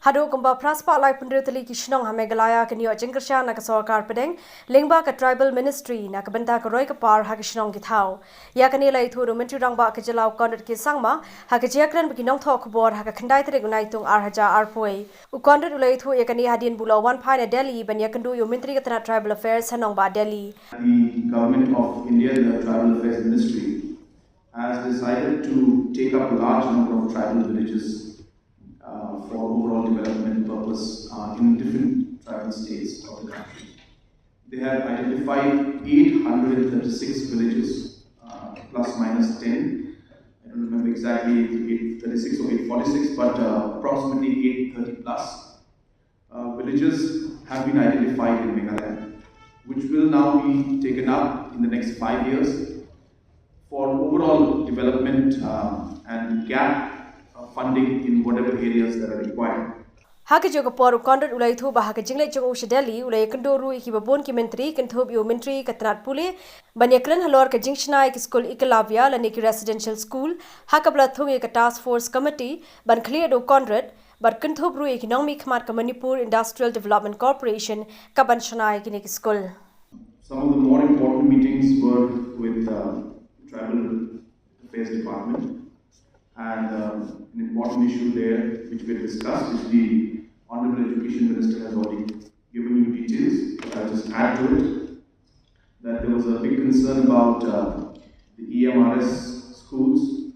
Haduh kumba praspa lai pundri Tylli ki Shnong Meghalaya ki jingkyrshan nak Sorkar Pdeng lyngba ka tribal ministry nak bynta ka par ha ki Shnong ki thaw ya ka iathuh Myntri Rangbah ka jylla Conrad Sangma ha ka jingiakren ki nongthoh khubor ha ka tarik Naitung arpoi Conrad iathuh ya ka hadien bula phai na Delhi ban iakynduh Myntri ka tnad tribal affairs nongbah Delhi. The government of India, the tribal affairs ministry, has decided to take up a large number of tribal villages for overall development purpose in different tribal states of the country. They have identified 836 villages, plus minus 10. I don't remember exactly 836 or 846, but approximately 830 plus villages have been identified in Meghalaya, which will now be taken up in the next 5 years for overall development and gap funding in whatever areas that are required. Haka joga por Conrad iathuh bah ka jingle joga usha Delhi iakynduh ru ki babon ki mentri kenthob Myntri ka tnad pule banyakren halor ka jingshnai ki school Ikalavya lani ki residential school haka blathung ka task force committee ban clear do Conrad bar kenthob ru ki nongmi khmat ka Manipur Industrial Development Corporation ka ban shnai ki school. Some of the more important meetings were with Tribal Affairs Department, and an important issue there which we discussed is the Honorable Education Minister has already given you details, but I'll just add to it that there was a big concern about the EMRS schools,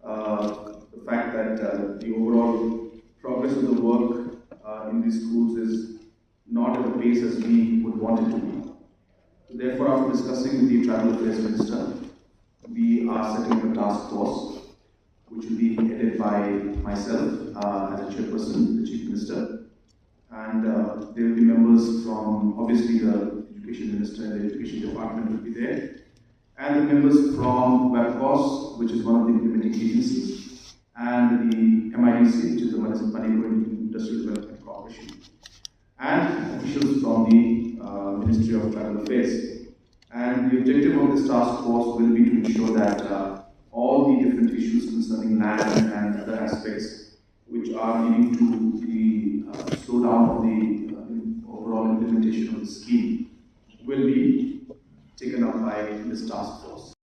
the fact that the overall progress of the work in these schools is not at the pace as we would want it to be. So therefore, after discussing with the Tribal Affairs Minister, we are setting up a task force which will be headed by myself as a chairperson, the Chief Minister, and there will be members from, obviously, the Education Minister and the Education Department will be there, and the members from WebCos, which is one of the implementing agencies, and the MIDC, which is the Manipur Industrial Development Corporation, and officials from the Ministry of Tribal Affairs. And the objective of this task force will be to ensure that all the different issues concerning land and other aspects which are leading to the slowdown of the overall implementation of the scheme will be taken up by this task force.